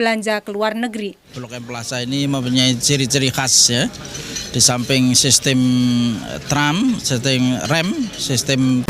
belanja ke luar negeri. Blok M Plaza ini mempunyai ciri-ciri khas ya. Di samping sistem tram, sistem rem, sistem